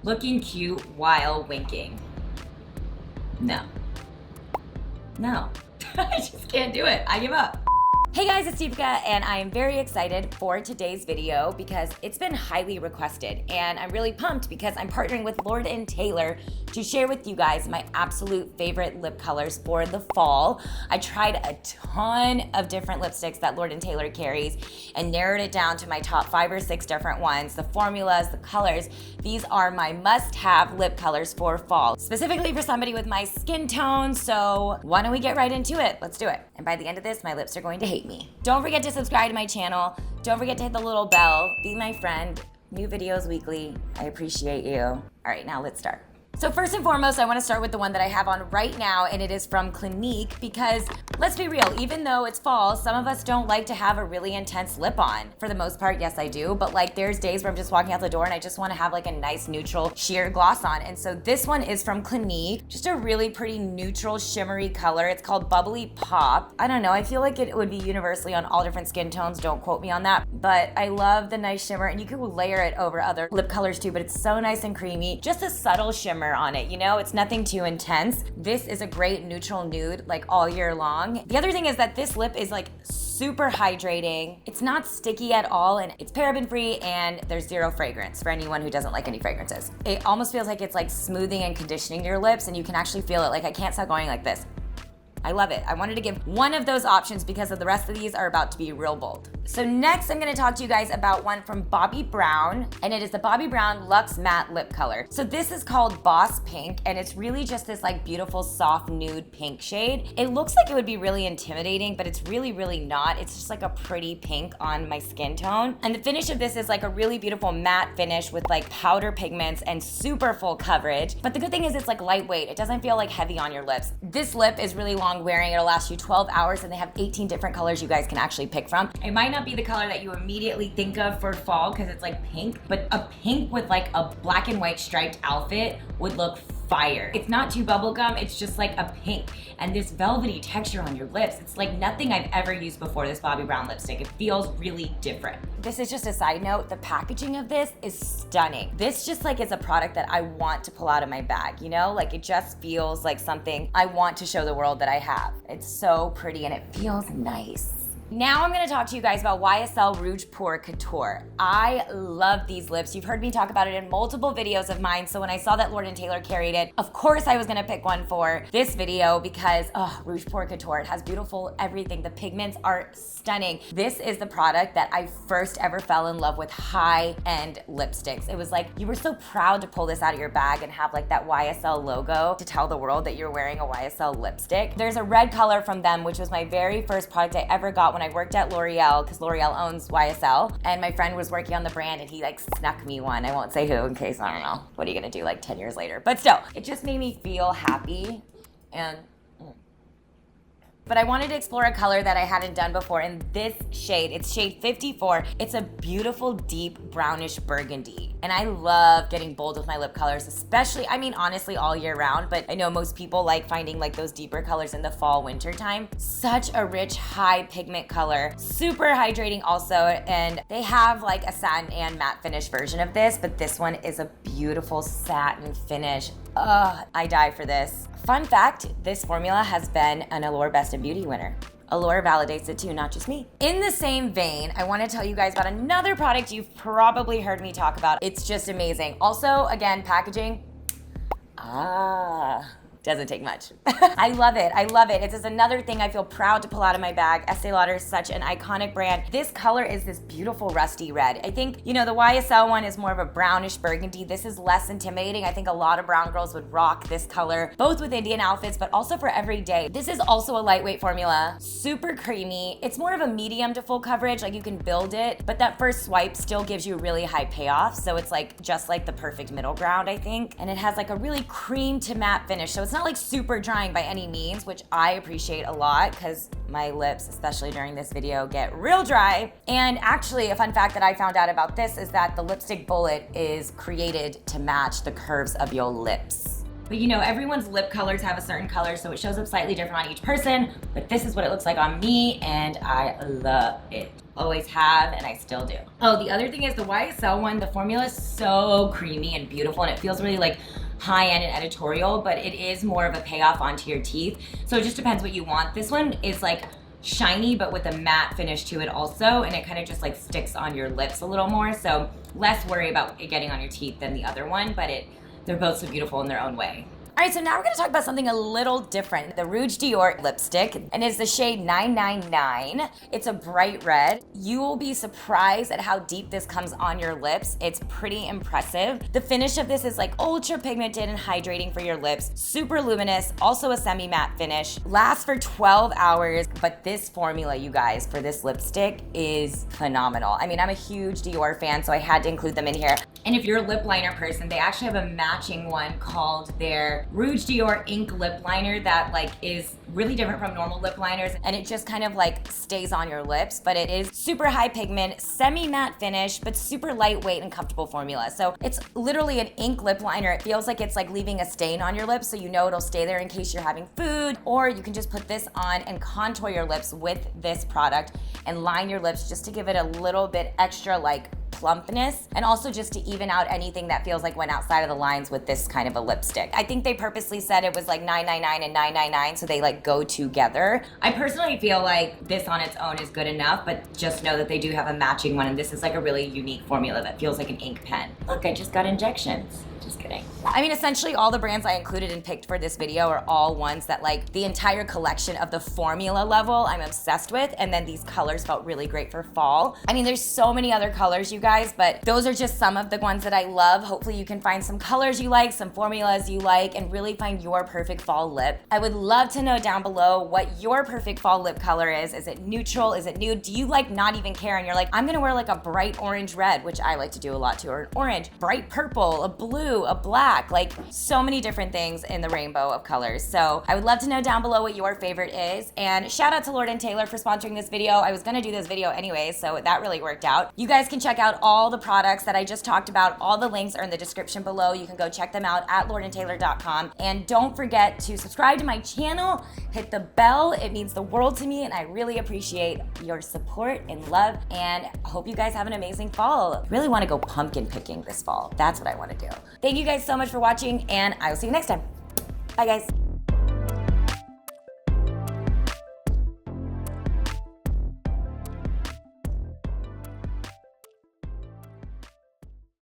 looking cute while winking. No. No. I just can't do it. I give up. Hey guys, it's Deepica, and I am very excited for today's video because it's been highly requested, and I'm really pumped because I'm partnering with Lord & Taylor to share with you guys my absolute favorite lip colors for the fall. I tried a ton of different lipsticks that Lord & Taylor carries and narrowed it down to my top 5 or 6 different ones. The formulas, the colors, these are my must-have lip colors for fall, specifically for somebody with my skin tone, so why don't we get right into it? Let's do it. And by the end of this, my lips are going to hate me. Don't forget to subscribe to my channel. Don't forget to hit the little bell. Be my friend. New videos weekly. I appreciate you. All right, now let's start. So first and foremost, I want to start with the one that I have on right now, and it is from Clinique because, let's be real, even though it's fall, some of us don't like to have a really intense lip on. For the most part, yes I do, but like there's days where I'm just walking out the door and I just want to have like a nice neutral sheer gloss on. And so this one is from Clinique, just a really pretty neutral shimmery color. It's called Bubbly Pop. I don't know, I feel like it would be universally on all different skin tones, don't quote me on that, but I love the nice shimmer, and you could layer it over other lip colors too, but it's so nice and creamy. Just a subtle shimmer on it, you know? It's nothing too intense. This is a great neutral nude like all year long. The other thing is that this lip is like super hydrating. It's not sticky at all, and it's paraben free, and there's zero fragrance for anyone who doesn't like any fragrances. It almost feels like it's like smoothing and conditioning your lips, and you can actually feel it. Like I can't stop going like this. I love it. I wanted to give one of those options because of the rest of these are about to be real bold. So next, I'm gonna talk to you guys about one from Bobbi Brown, and it is the Bobbi Brown Luxe Matte Lip Color. So this is called Boss Pink, and it's really just this like beautiful soft nude pink shade. It looks like it would be really intimidating, but it's really, really not. It's just like a pretty pink on my skin tone. And the finish of this is like a really beautiful matte finish with like powder pigments and super full coverage. But the good thing is it's like lightweight. It doesn't feel like heavy on your lips. This lip is really long wearing. It'll last you 12 hours, and they have 18 different colors you guys can actually pick from. It might not be the color that you immediately think of for fall because it's like pink, but a pink with like a black and white striped outfit would look fire. It's not too bubblegum, it's just like a pink. And this velvety texture on your lips, it's like nothing I've ever used before, this Bobbi Brown lipstick. It feels really different. This is just a side note, the packaging of this is stunning. This just like is a product that I want to pull out of my bag, you know? Like it just feels like something I want to show the world that I have. It's so pretty and it feels nice. Now I'm gonna talk to you guys about YSL Rouge Pour Couture. I love these lips. You've heard me talk about it in multiple videos of mine, so when I saw that Lord & Taylor carried it, of course I was gonna pick one for this video because, Rouge Pour Couture, it has beautiful everything. The pigments are stunning. This is the product that I first ever fell in love with high-end lipsticks. It was like, you were so proud to pull this out of your bag and have like that YSL logo to tell the world that you're wearing a YSL lipstick. There's a red color from them, which was my very first product I ever got when I worked at L'Oreal, because L'Oreal owns YSL, and my friend was working on the brand and he like snuck me one. I won't say who in case, I don't know, what are you gonna do like 10 years later? But still, it just made me feel happy. And but I wanted to explore a color that I hadn't done before in this shade. It's shade 54. It's a beautiful deep brownish burgundy. And I love getting bold with my lip colors, especially, I mean, honestly, all year round, but I know most people like finding like those deeper colors in the fall, winter time. Such a rich, high pigment color, super hydrating also, and they have like a satin and matte finish version of this, but this one is a beautiful satin finish. Ugh, I die for this. Fun fact, this formula has been an Allure Best in Beauty winner. Allure validates it too, not just me. In the same vein, I want to tell you guys about another product you've probably heard me talk about. It's just amazing. Also, again, packaging. Doesn't take much. I love it, I love it. It's just another thing I feel proud to pull out of my bag. Este Lauder is such an iconic brand. This color is this beautiful rusty red. I think, you know, the YSL one is more of a brownish burgundy. This is less intimidating. I think a lot of brown girls would rock this color, both with Indian outfits, but also for every day. This is also a lightweight formula, super creamy. It's more of a medium to full coverage, like you can build it, but that first swipe still gives you really high payoff. So it's like just like the perfect middle ground, I think. And it has like a really cream to matte finish. So it's not like super drying by any means, which I appreciate a lot because my lips, especially during this video, get real dry. And actually, a fun fact that I found out about this is that the lipstick bullet is created to match the curves of your lips. But you know, everyone's lip colors have a certain color, so it shows up slightly different on each person, but this is what it looks like on me, and I love it. always have, and I still do. Oh, the other thing is the YSL one, the formula is so creamy and beautiful, and it feels really like high-end and editorial, but it is more of a payoff onto your teeth. So it just depends what you want. This one is like shiny, but with a matte finish to it also, and it kind of just like sticks on your lips a little more. So less worry about it getting on your teeth than the other one, but they're both so beautiful in their own way. All right, so now we're gonna talk about something a little different. The Rouge Dior lipstick, and it's the shade 999. It's a bright red. You will be surprised at how deep this comes on your lips. It's pretty impressive. The finish of this is like ultra pigmented and hydrating for your lips. Super luminous, also a semi-matte finish. Lasts for 12 hours, but this formula, you guys, for this lipstick is phenomenal. I mean, I'm a huge Dior fan, so I had to include them in here. And if you're a lip liner person, they actually have a matching one called their Rouge Dior ink lip liner that like is really different from normal lip liners, and it just kind of like stays on your lips, but it is super high pigment, semi-matte finish, but super lightweight and comfortable formula. So it's literally an ink lip liner. It feels like it's like leaving a stain on your lips, so you know it'll stay there in case you're having food, or you can just put this on and contour your lips with this product and line your lips just to give it a little bit extra like plumpness, and also just to even out anything that feels like went outside of the lines with this kind of a lipstick. I think they purposely said it was like 999 and 999, so they like go together. I personally feel like this on its own is good enough, but just know that they do have a matching one, and this is like a really unique formula that feels like an ink pen. Look, I just got injections. Just kidding. I mean, essentially all the brands I included and picked for this video are all ones that like the entire collection of the formula level I'm obsessed with, and then these colors felt really great for fall. I mean, there's so many other colors, you guys, but those are just some of the ones that I love. Hopefully you can find some colors you like, some formulas you like, and really find your perfect fall lip. I would love to know down below what your perfect fall lip color is. Is it neutral? Is it nude? Do you like not even care and you're like, I'm gonna wear like a bright orange red, which I like to do a lot too, or an orange, bright purple, a blue, a black, like so many different things in the rainbow of colors. So I would love to know down below what your favorite is. And shout out to Lord & Taylor for sponsoring this video. I was gonna do this video anyway, so that really worked out. You guys can check out all the products that I just talked about. All the links are in the description below. You can go check them out at lordandtaylor.com. And don't forget to subscribe to my channel, hit the bell. It means the world to me, and I really appreciate your support and love, and I hope you guys have an amazing fall. I really wanna go pumpkin picking this fall. That's what I wanna do. Thank you guys so much for watching, and I will see you next time. Bye guys.